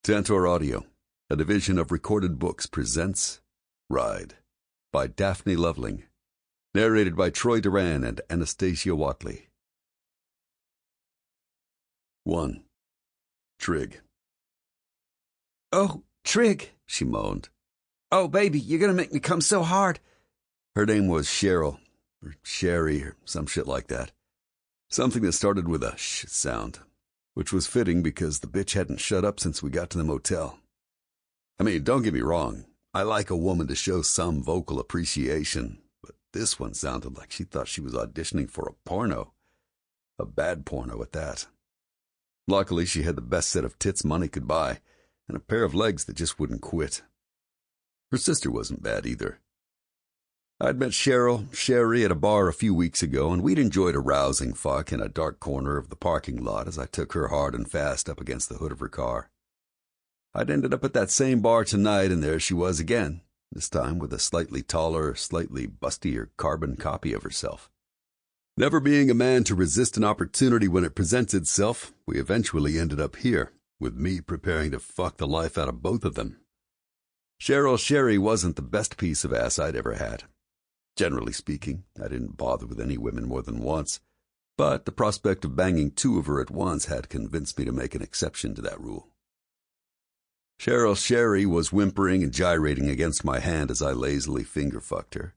Tantor Audio, a division of Recorded Books, presents Ride by Daphne Loveling, narrated by Duran and Anastasia Watley. 1. Trig. "Oh, Trig," she moaned. "Oh, baby, you're gonna make me come so hard." Her name was Cheryl, or Sherry, or some shit like that. Something that started with a sh sound, which was fitting because the bitch hadn't shut up since we got to the motel. I mean, don't get me wrong, I like a woman to show some vocal appreciation, but this one sounded like she thought she was auditioning for a porno. A bad porno at that. Luckily, she had the best set of tits money could buy, and a pair of legs that just wouldn't quit. Her sister wasn't bad either. I'd met Sherry at a bar a few weeks ago, and we'd enjoyed a rousing fuck in a dark corner of the parking lot as I took her hard and fast up against the hood of her car. I'd ended up at that same bar tonight, and there she was again, this time with a slightly taller, slightly bustier carbon copy of herself. Never being a man to resist an opportunity when it presents itself, we eventually ended up here, with me preparing to fuck the life out of both of them. Sherry wasn't the best piece of ass I'd ever had. Generally speaking, I didn't bother with any women more than once, but the prospect of banging two of her at once had convinced me to make an exception to that rule. Sherry was whimpering and gyrating against my hand as I lazily finger-fucked her.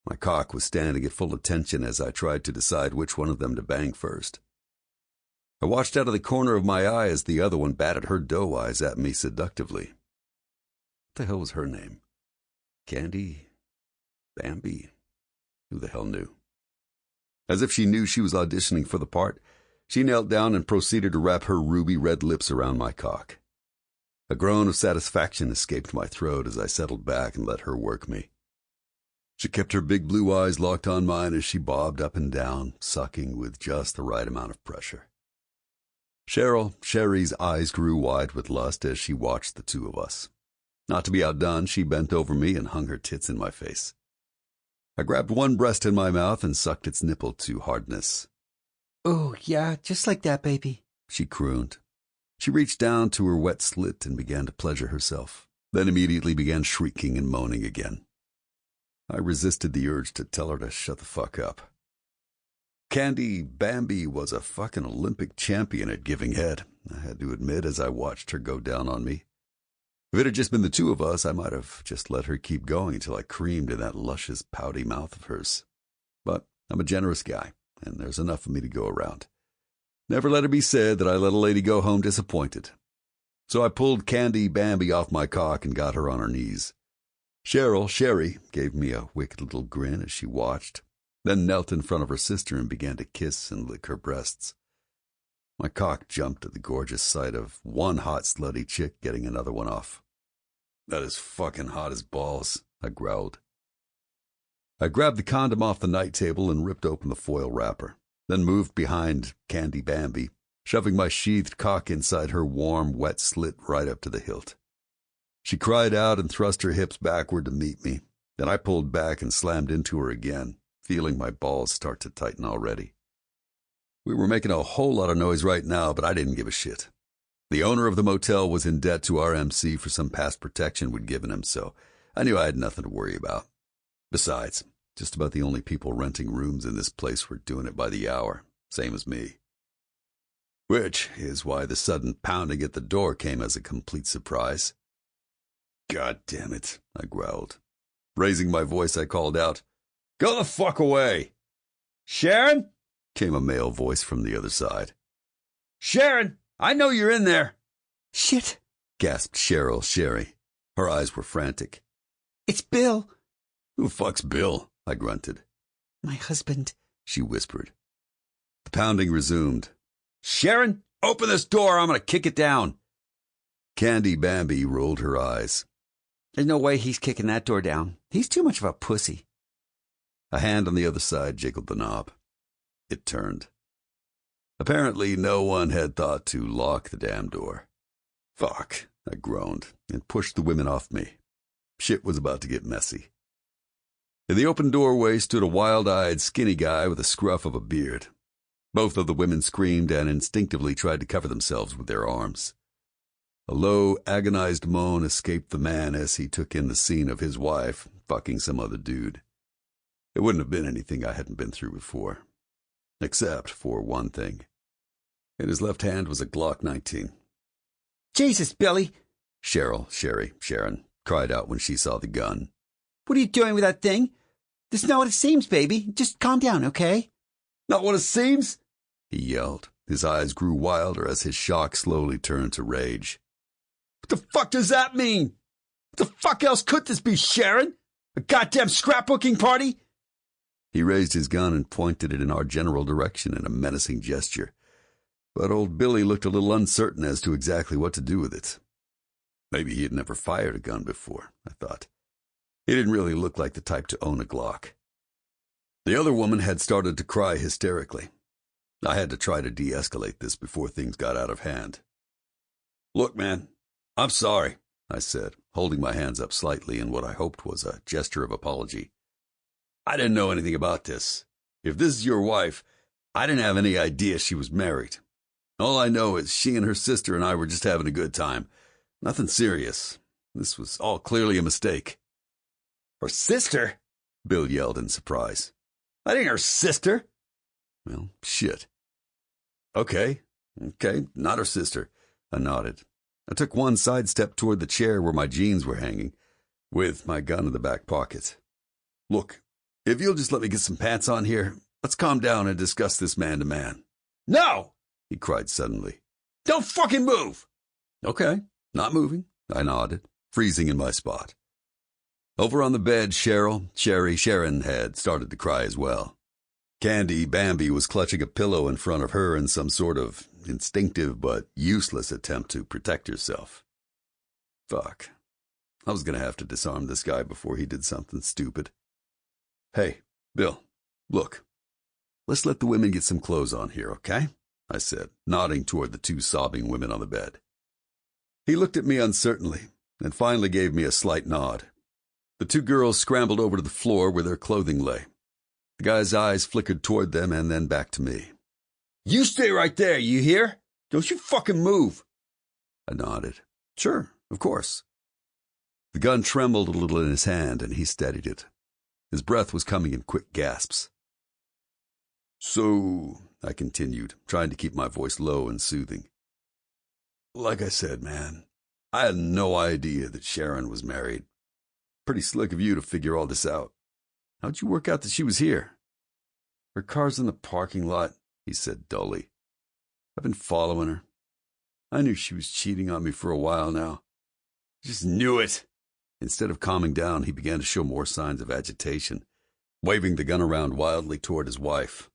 My cock was standing at full attention as I tried to decide which one of them to bang first. I watched out of the corner of my eye as the other one batted her doe eyes at me seductively. What the hell was her name? Candy? Bambi? Who the hell knew? As if she knew she was auditioning for the part, she knelt down and proceeded to wrap her ruby red lips around my cock. A groan of satisfaction escaped my throat as I settled back and let her work me. She kept her big blue eyes locked on mine as she bobbed up and down, sucking with just the right amount of pressure. Sherry's eyes grew wide with lust as she watched the two of us. Not to be outdone, she bent over me and hung her tits in my face. I grabbed one breast in my mouth and sucked its nipple to hardness. "Oh, yeah, just like that, baby," she crooned. She reached down to her wet slit and began to pleasure herself, then immediately began shrieking and moaning again. I resisted the urge to tell her to shut the fuck up. Candy Bambi was a fucking Olympic champion at giving head, I had to admit as I watched her go down on me. If it had just been the two of us, I might have just let her keep going until I creamed in that luscious, pouty mouth of hers. But I'm a generous guy, and there's enough of me to go around. Never let it be said that I let a lady go home disappointed. So I pulled Candy Bambi off my cock and got her on her knees. Sherry gave me a wicked little grin as she watched, then knelt in front of her sister and began to kiss and lick her breasts. My cock jumped at the gorgeous sight of one hot slutty chick getting another one off. "That is fucking hot as balls," I growled. I grabbed the condom off the night table and ripped open the foil wrapper, then moved behind Candy Bambi, shoving my sheathed cock inside her warm, wet slit right up to the hilt. She cried out and thrust her hips backward to meet me. Then I pulled back and slammed into her again, feeling my balls start to tighten already. We were making a whole lot of noise right now, but I didn't give a shit. The owner of the motel was in debt to our MC for some past protection we'd given him, so I knew I had nothing to worry about. Besides, just about the only people renting rooms in this place were doing it by the hour, same as me. Which is why the sudden pounding at the door came as a complete surprise. "God damn it," I growled. Raising my voice, I called out, "Go the fuck away!" "Sharon?" came a male voice from the other side. "Sharon, I know you're in there." "Shit," gasped Sherry. Her eyes were frantic. "It's Bill." "Who the fuck's Bill?" I grunted. "My husband," she whispered. The pounding resumed. "Sharon, open this door or I'm going to kick it down." Candy Bambi rolled her eyes. "There's no way he's kicking that door down. He's too much of a pussy." A hand on the other side jiggled the knob. It turned. Apparently no one had thought to lock the damn door. "Fuck," I groaned, and pushed the women off me. Shit was about to get messy. In the open doorway stood a wild-eyed, skinny guy with a scruff of a beard. Both of the women screamed and instinctively tried to cover themselves with their arms. A low, agonized moan escaped the man as he took in the scene of his wife fucking some other dude. It wouldn't have been anything I hadn't been through before. Except for one thing. In his left hand was a Glock 19. Jesus, Billy, Sharon, cried out when she saw the gun. What are you doing with that thing? That's not what it seems, baby. Just calm down, okay? Not what it seems? He yelled. His eyes grew wilder as his shock slowly turned to rage. What the fuck does that mean? What the fuck else could this be, Sharon? A goddamn scrapbooking party? He raised his gun and pointed it in our general direction in a menacing gesture. But old Billy looked a little uncertain as to exactly what to do with it. Maybe he had never fired a gun before, I thought. He didn't really look like the type to own a Glock. The other woman had started to cry hysterically. I had to try to de-escalate this before things got out of hand. Look, man, I'm sorry, I said, holding my hands up slightly in what I hoped was a gesture of apology. I didn't know anything about this. If this is your wife, I didn't have any idea she was married. All I know is she and her sister and I were just having a good time. Nothing serious. This was all clearly a mistake. Her sister? Bill yelled in surprise. That ain't her sister. Well, shit. Okay, not her sister. I nodded. I took one sidestep toward the chair where my jeans were hanging, with my gun in the back pocket. Look, if you'll just let me get some pants on here, let's calm down and discuss this man to man. No! He cried suddenly. Don't fucking move! Okay, not moving. I nodded, freezing in my spot. Over on the bed, Sharon had started to cry as well. Candy Bambi was clutching a pillow in front of her in some sort of instinctive but useless attempt to protect herself. Fuck. I was going to have to disarm this guy before he did something stupid. Hey, Bill, look. Let's let the women get some clothes on here, okay? I said, nodding toward the two sobbing women on the bed. He looked at me uncertainly and finally gave me a slight nod. The two girls scrambled over to the floor where their clothing lay. The guy's eyes flickered toward them and then back to me. You stay right there, you hear? Don't you fucking move. I nodded. Sure, of course. The gun trembled a little in his hand and he steadied it. His breath was coming in quick gasps. So, I continued, trying to keep my voice low and soothing. Like I said, man, I had no idea that Sharon was married. Pretty slick of you to figure all this out. How'd you work out that she was here? Her car's in the parking lot, he said dully. I've been following her. I knew she was cheating on me for a while now. Just knew it. Instead of calming down, he began to show more signs of agitation, waving the gun around wildly toward his wife.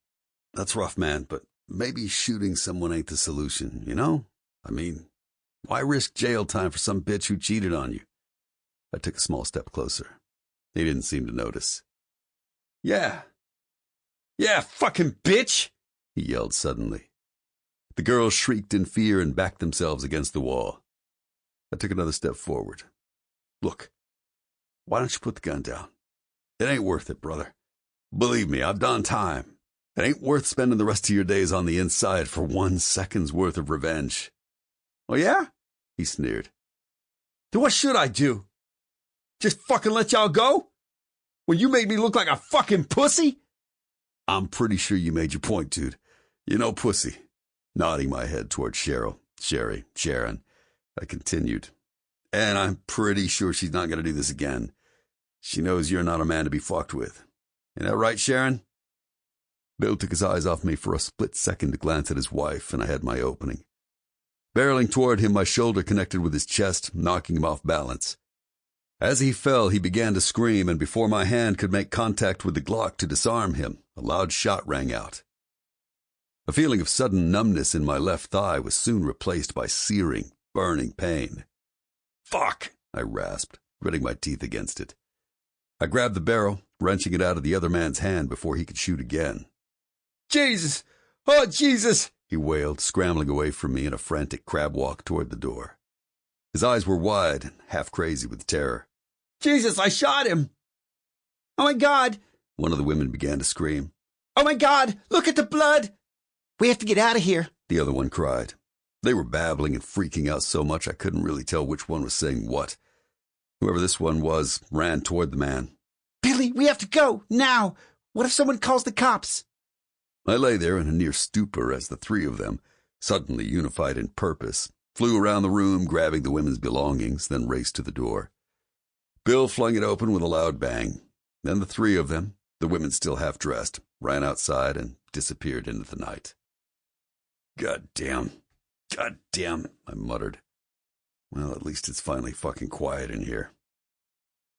That's rough, man, but maybe shooting someone ain't the solution, you know? I mean, why risk jail time for some bitch who cheated on you? I took a small step closer. He didn't seem to notice. Yeah, fucking bitch, he yelled suddenly. The girls shrieked in fear and backed themselves against the wall. I took another step forward. Look, why don't you put the gun down? It ain't worth it, brother. Believe me, I've done time. It ain't worth spending the rest of your days on the inside for 1 second's worth of revenge. Oh, yeah? He sneered. Then what should I do? Just fucking let y'all go? When you made me look like a fucking pussy? I'm pretty sure you made your point, dude. You know pussy. Nodding my head toward Sharon, I continued. And I'm pretty sure she's not going to do this again. She knows you're not a man to be fucked with. Ain't that right, Sharon? Bill took his eyes off me for a split second to glance at his wife, and I had my opening. Barreling toward him, my shoulder connected with his chest, knocking him off balance. As he fell, he began to scream, and before my hand could make contact with the Glock to disarm him, a loud shot rang out. A feeling of sudden numbness in my left thigh was soon replaced by searing, burning pain. Fuck! I rasped, gritting my teeth against it. I grabbed the barrel, wrenching it out of the other man's hand before he could shoot again. Jesus! Oh, Jesus! He wailed, scrambling away from me in a frantic crab walk toward the door. His eyes were wide and half crazy with terror. Jesus, I shot him! Oh, my God! One of the women began to scream. Oh, my God! Look at the blood! We have to get out of here, the other one cried. They were babbling and freaking out so much I couldn't really tell which one was saying what. Whoever this one was ran toward the man. "Billy, we have to go, now! What if someone calls the cops?" I lay there in a near stupor as the three of them, suddenly unified in purpose, flew around the room, grabbing the women's belongings, then raced to the door. Bill flung it open with a loud bang. Then the three of them, the women still half-dressed, ran outside and disappeared into the night. God damn, I muttered. Well, at least it's finally fucking quiet in here.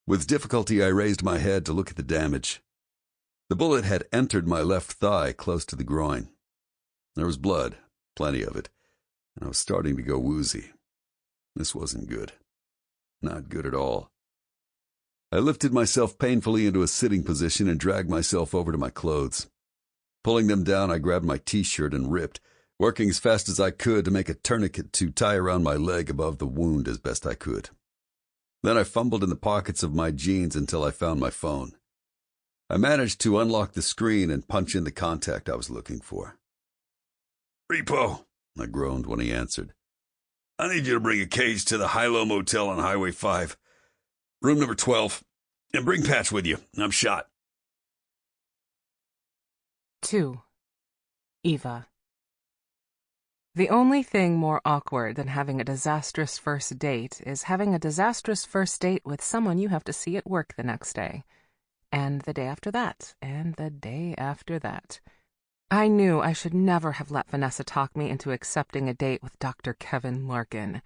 With difficulty, I raised my head to look at the damage. The bullet had entered my left thigh close to the groin. There was blood, plenty of it, and I was starting to go woozy. This wasn't good. Not good at all. I lifted myself painfully into a sitting position and dragged myself over to my clothes. Pulling them down, I grabbed my t-shirt and ripped, working as fast as I could to make a tourniquet to tie around my leg above the wound as best I could. Then I fumbled in the pockets of my jeans until I found my phone. I managed to unlock the screen and punch in the contact I was looking for. "Repo," I groaned when he answered. "I need you to bring a cage to the High-Low Motel on Highway 5. Room number 12. And bring Patch with you. I'm shot." 2. Eva. The only thing more awkward than having a disastrous first date is having a disastrous first date with someone you have to see at work the next day. And the day after that, and the day after that. I knew I should never have let Vanessa talk me into accepting a date with Dr. Kevin Larkin.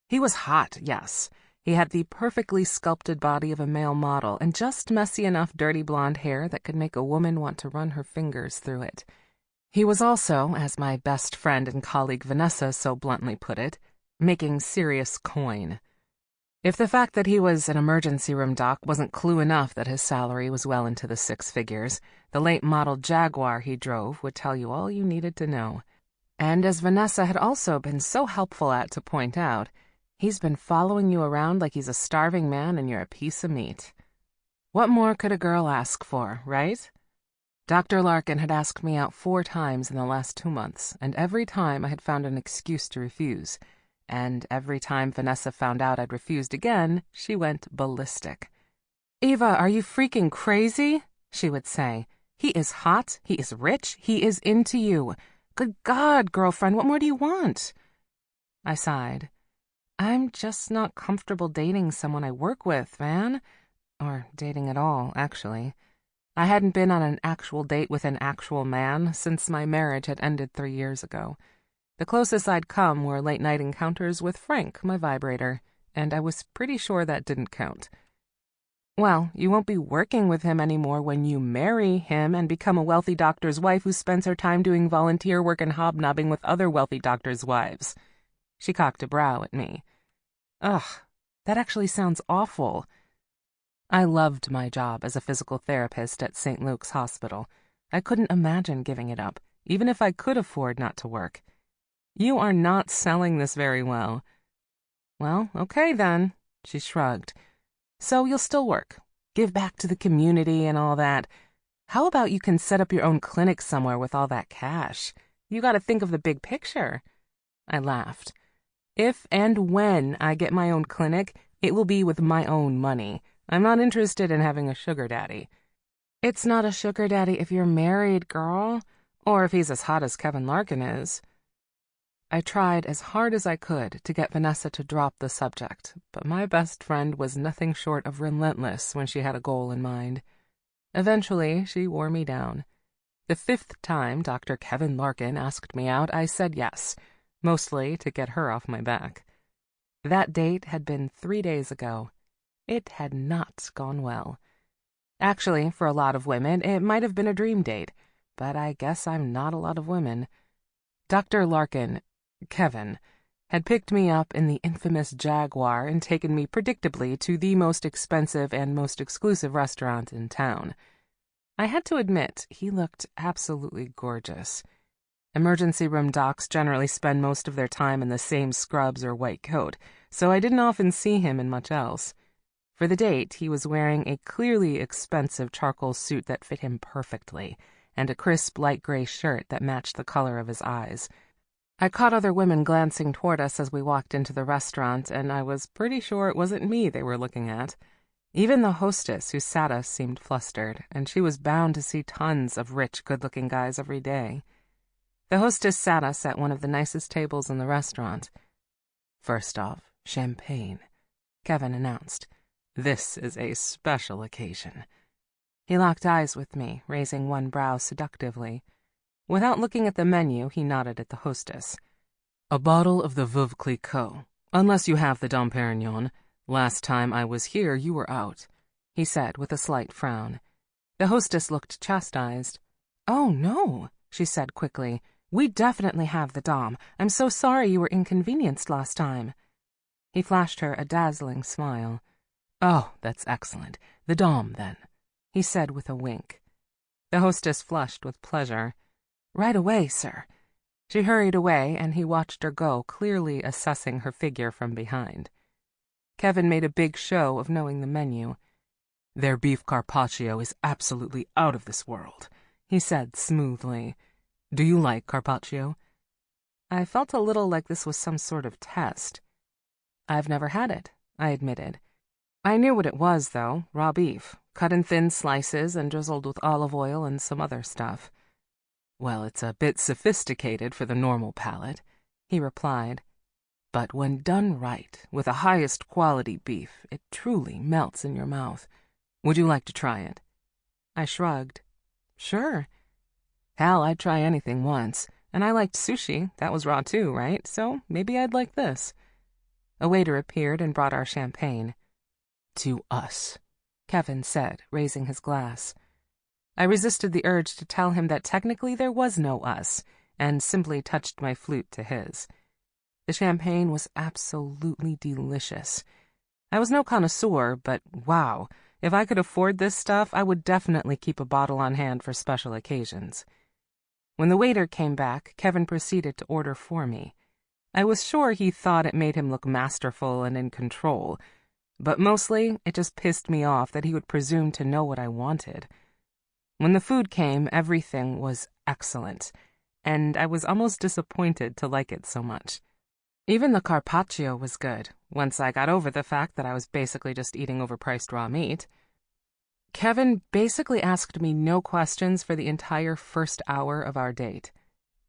He was hot, yes. He had the perfectly sculpted body of a male model and just messy enough dirty blonde hair that could make a woman want to run her fingers through it. He was also, as my best friend and colleague Vanessa so bluntly put it, making serious coin. If the fact that he was an emergency room doc wasn't clue enough that his salary was well into the six figures, the late-model Jaguar he drove would tell you all you needed to know. And as Vanessa had also been so helpful to point out, he's been following you around like he's a starving man and you're a piece of meat. What more could a girl ask for, right? Dr. Larkin had asked me out 4 times in the last 2 months, and every time I had found an excuse to refuse. And every time Vanessa found out I'd refused again, she went ballistic. "Eva, are you freaking crazy?" she would say. "He is hot, he is rich, he is into you. Good God, girlfriend, what more do you want?" I sighed. I'm just not comfortable dating someone I work with, man. Or dating at all, actually. I hadn't been on an actual date with an actual man since my marriage had ended 3 years ago. The closest I'd come were late-night encounters with Frank, my vibrator, and I was pretty sure that didn't count. Well, you won't be working with him anymore when you marry him and become a wealthy doctor's wife who spends her time doing volunteer work and hobnobbing with other wealthy doctors' wives. She cocked a brow at me. Ugh, that actually sounds awful. I loved my job as a physical therapist at St. Luke's Hospital. I couldn't imagine giving it up, even if I could afford not to work. You are not selling this very well. Well, okay then, she shrugged. So you'll still work, give back to the community and all that. How about you can set up your own clinic somewhere with all that cash? You gotta think of the big picture. I laughed. If and when I get my own clinic, it will be with my own money. I'm not interested in having a sugar daddy. It's not a sugar daddy if you're married, girl. Or if he's as hot as Kevin Larkin is. I tried as hard as I could to get Vanessa to drop the subject, but my best friend was nothing short of relentless when she had a goal in mind. Eventually, she wore me down. The 5th time Dr. Kevin Larkin asked me out, I said yes, mostly to get her off my back. That date had been 3 days ago. It had not gone well. Actually, for a lot of women, it might have been a dream date, but I guess I'm not a lot of women. Dr. Larkin, Kevin, had picked me up in the infamous Jaguar and taken me predictably to the most expensive and most exclusive restaurant in town. I had to admit, he looked absolutely gorgeous. Emergency room docs generally spend most of their time in the same scrubs or white coat, so I didn't often see him in much else. For the date, he was wearing a clearly expensive charcoal suit that fit him perfectly, and a crisp light gray shirt that matched the color of his eyes. I caught other women glancing toward us as we walked into the restaurant, and I was pretty sure it wasn't me they were looking at. Even the hostess who sat us seemed flustered, and she was bound to see tons of rich, good-looking guys every day. The hostess sat us at one of the nicest tables in the restaurant. "First off, champagne," Kevin announced. "This is a special occasion." He locked eyes with me, raising one brow seductively. Without looking at the menu, he nodded at the hostess. "A bottle of the Veuve Clicquot, unless you have the Dom Perignon. Last time I was here, you were out," he said with a slight frown. The hostess looked chastised. "Oh, no," she said quickly. "We definitely have the Dom. I'm so sorry you were inconvenienced last time." He flashed her a dazzling smile. "Oh, that's excellent. The Dom, then," he said with a wink. The hostess flushed with pleasure. "Right away, sir." She hurried away, and he watched her go, clearly assessing her figure from behind. Kevin made a big show of knowing the menu. "Their beef carpaccio is absolutely out of this world," he said smoothly. "Do you like carpaccio?" I felt a little like this was some sort of test. "I've never had it," I admitted. I knew what it was, though, raw beef, cut in thin slices and drizzled with olive oil and some other stuff. "Well, it's a bit sophisticated for the normal palate," he replied. "But when done right, with the highest quality beef, it truly melts in your mouth. Would you like to try it?" I shrugged. "Sure. Hell, I'd try anything once. And I liked sushi. That was raw too, right? So maybe I'd like this." A waiter appeared and brought our champagne. "To us," Kevin said, raising his glass. I resisted the urge to tell him that technically there was no us, and simply touched my flute to his. The champagne was absolutely delicious. I was no connoisseur, but wow, if I could afford this stuff, I would definitely keep a bottle on hand for special occasions. When the waiter came back, Kevin proceeded to order for me. I was sure he thought it made him look masterful and in control, but mostly it just pissed me off that he would presume to know what I wanted. When the food came, everything was excellent, and I was almost disappointed to like it so much. Even the carpaccio was good, once I got over the fact that I was basically just eating overpriced raw meat. Kevin basically asked me no questions for the entire first hour of our date.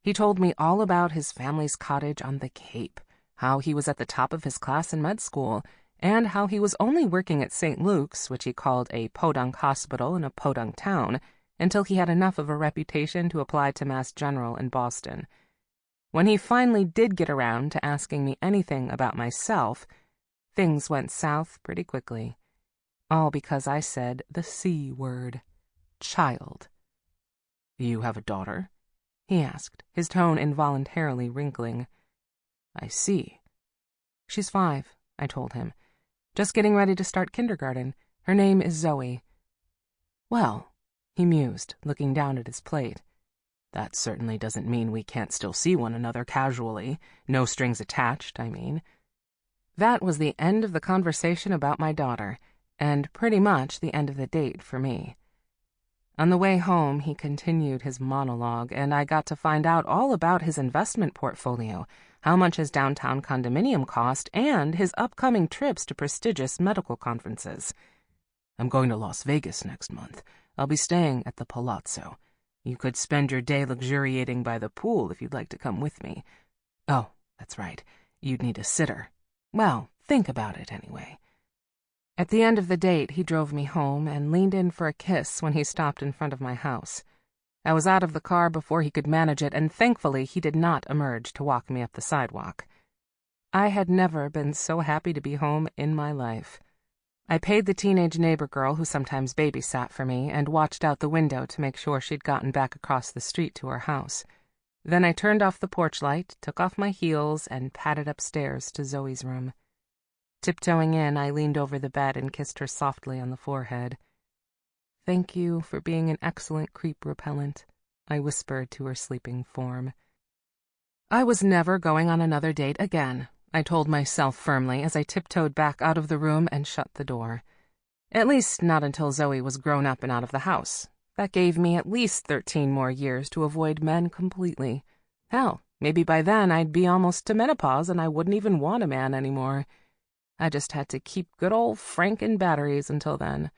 He told me all about his family's cottage on the Cape, how he was at the top of his class in med school, and how he was only working at St. Luke's, which he called a podunk hospital in a podunk town, until he had enough of a reputation to apply to Mass General in Boston. When he finally did get around to asking me anything about myself, things went south pretty quickly. All because I said the C word. Child. "You have a daughter?" he asked, his tone involuntarily wrinkling. "I see." "She's 5, I told him. Just getting ready to start kindergarten. Her name is Zoe." "Well," he mused, looking down at his plate. "That certainly doesn't mean we can't still see one another casually. No strings attached, I mean." That was the end of the conversation about my daughter, and pretty much the end of the date for me. On the way home, he continued his monologue, and I got to find out all about his investment portfolio, how much his downtown condominium cost, and his upcoming trips to prestigious medical conferences. "I'm going to Las Vegas next month. I'll be staying at the Palazzo. You could spend your day luxuriating by the pool if you'd like to come with me. Oh, that's right. You'd need a sitter. Well, think about it anyway." At the end of the date, he drove me home and leaned in for a kiss when he stopped in front of my house. I was out of the car before he could manage it, and thankfully he did not emerge to walk me up the sidewalk. I had never been so happy to be home in my life. I paid the teenage neighbor girl who sometimes babysat for me and watched out the window to make sure she'd gotten back across the street to her house. Then I turned off the porch light, took off my heels, and padded upstairs to Zoe's room. Tiptoeing in, I leaned over the bed and kissed her softly on the forehead. "Thank you for being an excellent creep repellent," I whispered to her sleeping form. I was never going on another date again, I told myself firmly as I tiptoed back out of the room and shut the door. At least not until Zoe was grown up and out of the house. That gave me at least 13 more years to avoid men completely. Hell, Maybe by then I'd be almost to menopause and I wouldn't even want a man anymore. I just had to keep good old Frank in batteries until then.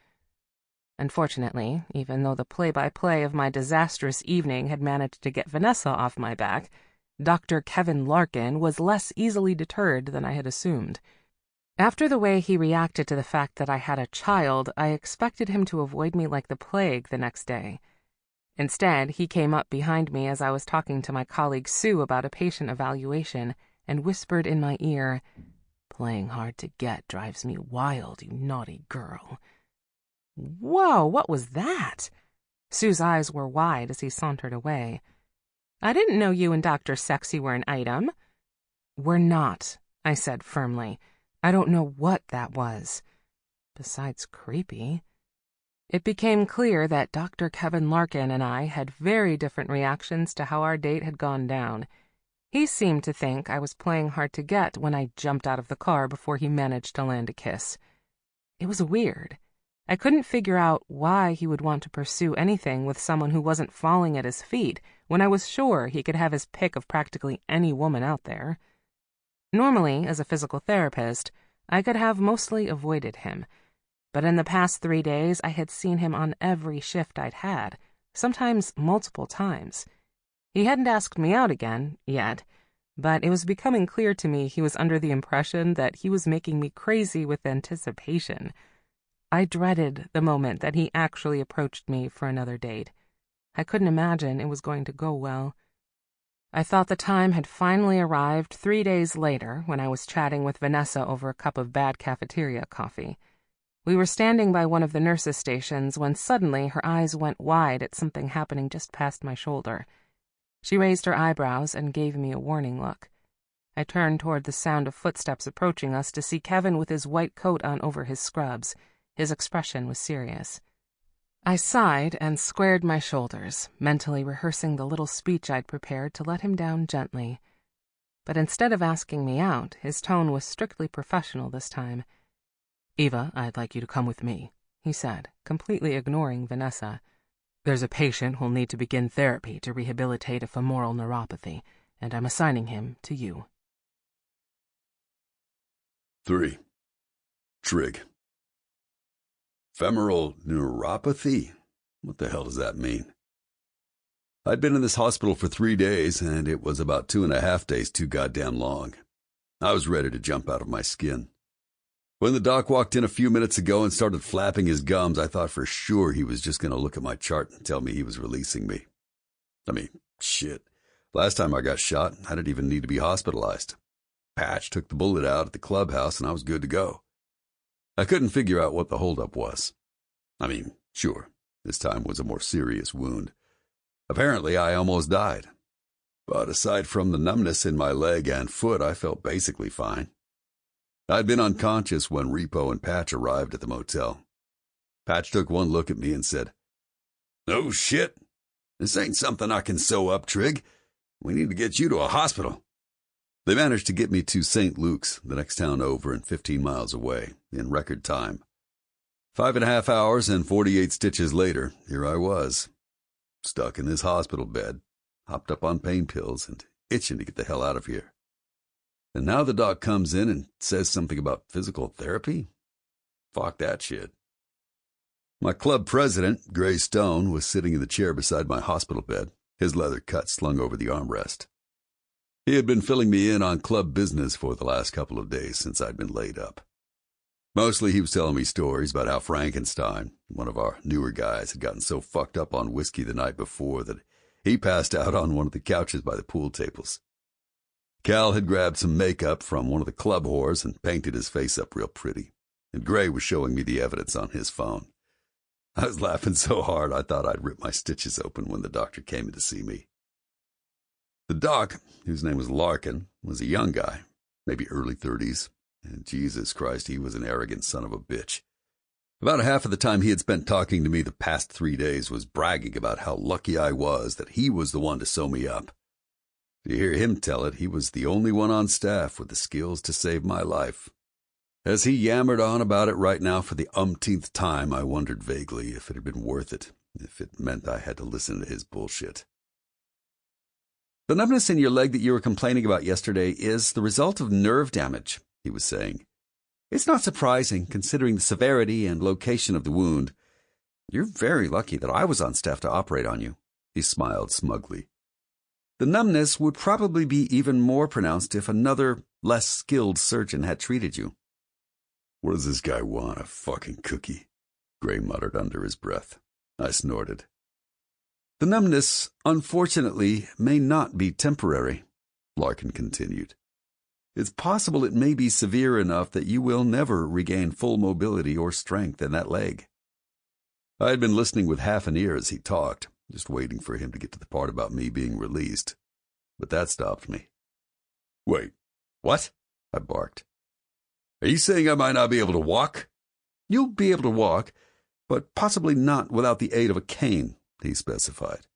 Unfortunately, even though the play-by-play of my disastrous evening had managed to get Vanessa off my back, Dr. Kevin Larkin was less easily deterred than I had assumed. After the way he reacted to the fact that I had a child, I expected him to avoid me like the plague the next day. Instead, he came up behind me as I was talking to my colleague Sue about a patient evaluation and whispered in my ear, "Playing hard to get drives me wild, you naughty girl." Whoa, what was that? Sue's eyes were wide as he sauntered away. "I didn't know you and Dr. Sexy were an item." "We're not," I said firmly. "I don't know what that was. Besides creepy." It became clear that Dr. Kevin Larkin and I had very different reactions to how our date had gone down. He seemed to think I was playing hard to get when I jumped out of the car before he managed to land a kiss. It was weird. I couldn't figure out why he would want to pursue anything with someone who wasn't falling at his feet when I was sure he could have his pick of practically any woman out there. Normally, as a physical therapist, I could have mostly avoided him. But in the past 3 days, I had seen him on every shift I'd had, sometimes multiple times. He hadn't asked me out again, yet, but it was becoming clear to me he was under the impression that he was making me crazy with anticipation. I dreaded the moment that he actually approached me for another date. I couldn't imagine it was going to go well. I thought the time had finally arrived 3 days later when I was chatting with Vanessa over a cup of bad cafeteria coffee. We were standing by one of the nurses' stations when suddenly her eyes went wide at something happening just past my shoulder. She raised her eyebrows and gave me a warning look. I turned toward the sound of footsteps approaching us to see Kevin with his white coat on over his scrubs. His expression was serious. I sighed and squared my shoulders, mentally rehearsing the little speech I'd prepared to let him down gently. But instead of asking me out, his tone was strictly professional this time. "Eva, I'd like you to come with me," he said, completely ignoring Vanessa. "There's a patient who'll need to begin therapy to rehabilitate a femoral neuropathy, and I'm assigning him to you." 3. Trig. Femoral neuropathy? What the hell does that mean? I'd been in this hospital for 3 days, and it was about 2.5 days too goddamn long. I was ready to jump out of my skin. When the doc walked in a few minutes ago and started flapping his gums, I thought for sure he was just going to look at my chart and tell me he was releasing me. I mean, shit. Last time I got shot, I didn't even need to be hospitalized. Patch took the bullet out at the clubhouse and I was good to go. I couldn't figure out what the holdup was. I mean, sure, this time was a more serious wound. Apparently, I almost died. But aside from the numbness in my leg and foot, I felt basically fine. I'd been unconscious when Repo and Patch arrived at the motel. Patch took one look at me and said, "Oh, shit. This ain't something I can sew up, Trig. We need to get you to a hospital." They managed to get me to St. Luke's, the next town over and 15 miles away, in record time. 5.5 hours and 48 stitches later, here I was, stuck in this hospital bed, hopped up on pain pills and itching to get the hell out of here. And now the doc comes in and says something about physical therapy? Fuck that shit. My club president, Gray Stone, was sitting in the chair beside my hospital bed, his leather cut slung over the armrest. He had been filling me in on club business for the last couple of days since I'd been laid up. Mostly he was telling me stories about how Frankenstein, one of our newer guys, had gotten so fucked up on whiskey the night before that he passed out on one of the couches by the pool tables. Cal had grabbed some makeup from one of the club whores and painted his face up real pretty, and Gray was showing me the evidence on his phone. I was laughing so hard I thought I'd rip my stitches open when the doctor came in to see me. The doc, whose name was Larkin, was a young guy, maybe early 30s, and Jesus Christ, he was an arrogant son of a bitch. About half of the time he had spent talking to me the past 3 days was bragging about how lucky I was that he was the one to sew me up. To hear him tell it, he was the only one on staff with the skills to save my life. As he yammered on about it right now for the umpteenth time, I wondered vaguely if it had been worth it, if it meant I had to listen to his bullshit. The numbness in your leg that you were complaining about yesterday is the result of nerve damage, he was saying. It's not surprising, considering the severity and location of the wound. You're very lucky that I was on staff to operate on you, he smiled smugly. The numbness would probably be even more pronounced if another, less skilled surgeon had treated you. What does this guy want, a fucking cookie? Gray muttered under his breath. I snorted. The numbness, unfortunately, may not be temporary, Larkin continued. It's possible it may be severe enough that you will never regain full mobility or strength in that leg. I had been listening with half an ear as he talked, just waiting for him to get to the part about me being released. But that stopped me. Wait, what? I barked. Are you saying I might not be able to walk? You'll be able to walk, but possibly not without the aid of a cane, he specified.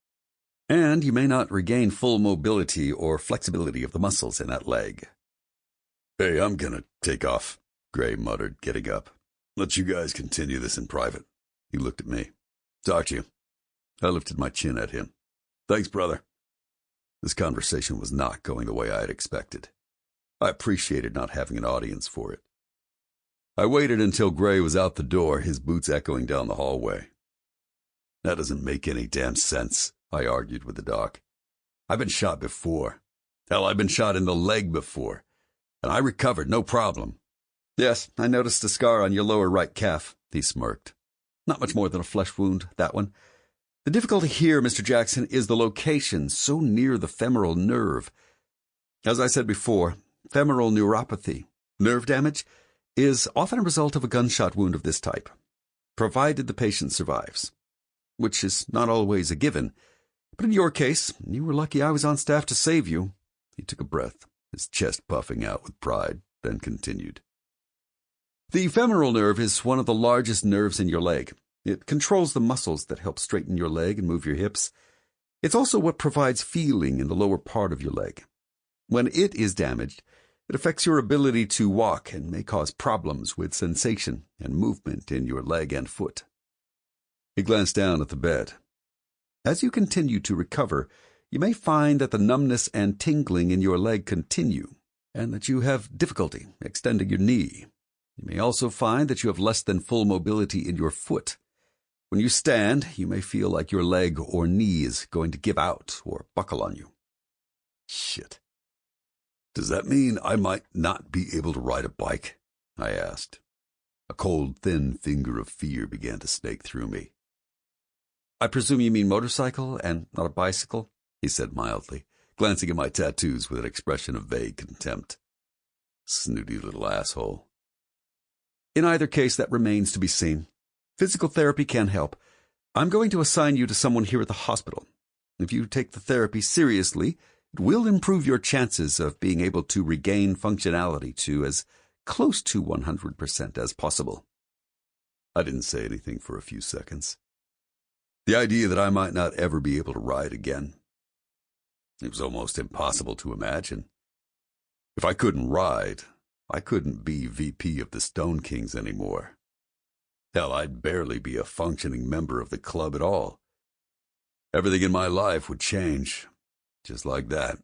And you may not regain full mobility or flexibility of the muscles in that leg. Hey, I'm gonna take off, Gray muttered, getting up. Let you guys continue this in private. He looked at me. Talk to you. I lifted my chin at him. Thanks, brother. This conversation was not going the way I had expected. I appreciated not having an audience for it. I waited until Gray was out the door, his boots echoing down the hallway. That doesn't make any damn sense, I argued with the doc. I've been shot before. Hell, I've been shot in the leg before, and I recovered, no problem. Yes, I noticed a scar on your lower right calf, he smirked. Not much more than a flesh wound, that one. The difficulty here, Mr. Jackson, is the location, so near the femoral nerve. As I said before, femoral neuropathy, nerve damage, is often a result of a gunshot wound of this type, provided the patient survives, which is not always a given. But in your case, you were lucky I was on staff to save you. He took a breath, his chest puffing out with pride, then continued. The femoral nerve is one of the largest nerves in your leg. It controls the muscles that help straighten your leg and move your hips. It's also what provides feeling in the lower part of your leg. When it is damaged, it affects your ability to walk and may cause problems with sensation and movement in your leg and foot. He glanced down at the bed. As you continue to recover, you may find that the numbness and tingling in your leg continue, and that you have difficulty extending your knee. You may also find that you have less than full mobility in your foot. When you stand, you may feel like your leg or knee is going to give out or buckle on you. Shit. Does that mean I might not be able to ride a bike? I asked. A cold, thin finger of fear began to snake through me. I presume you mean motorcycle and not a bicycle? He said mildly, glancing at my tattoos with an expression of vague contempt. Snooty little asshole. In either case, that remains to be seen. Physical therapy can help. I'm going to assign you to someone here at the hospital. If you take the therapy seriously, it will improve your chances of being able to regain functionality to as close to 100% as possible. I didn't say anything for a few seconds. The idea that I might not ever be able to ride again, it was almost impossible to imagine. If I couldn't ride, I couldn't be VP of the Stone Kings anymore. Hell, I'd barely be a functioning member of the club at all. Everything in my life would change, just like that.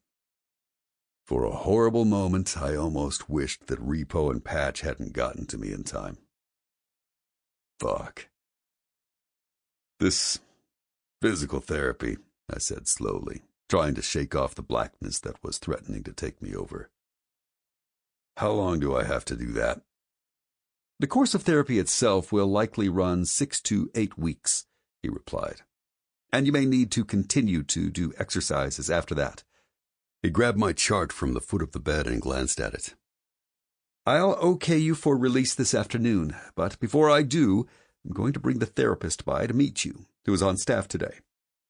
For a horrible moment, I almost wished that Repo and Patch hadn't gotten to me in time. Fuck. This physical therapy, I said slowly, trying to shake off the blackness that was threatening to take me over. How long do I have to do that? The course of therapy itself will likely run 6 to 8 weeks, he replied. And you may need to continue to do exercises after that. He grabbed my chart from the foot of the bed and glanced at it. I'll okay you for release this afternoon, but before I do, I'm going to bring the therapist by to meet you, who is on staff today.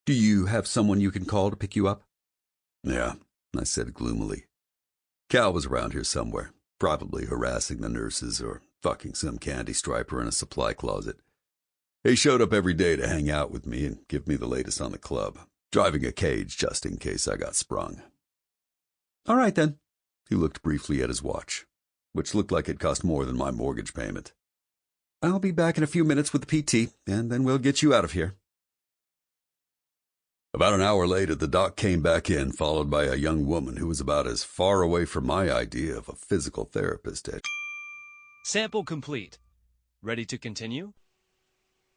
Do you have someone you can call to pick you up? Yeah, I said gloomily. Cal was around here somewhere, probably harassing the nurses or fucking some candy striper in a supply closet. He showed up every day to hang out with me and give me the latest on the club, driving a cage just in case I got sprung. All right, then. He looked briefly at his watch, which looked like it cost more than my mortgage payment. I'll be back in a few minutes with the PT, and then we'll get you out of here. About an hour later, the doc came back in, followed by a young woman who was about as far away from my idea of a physical therapist as... Sample complete. Ready to continue?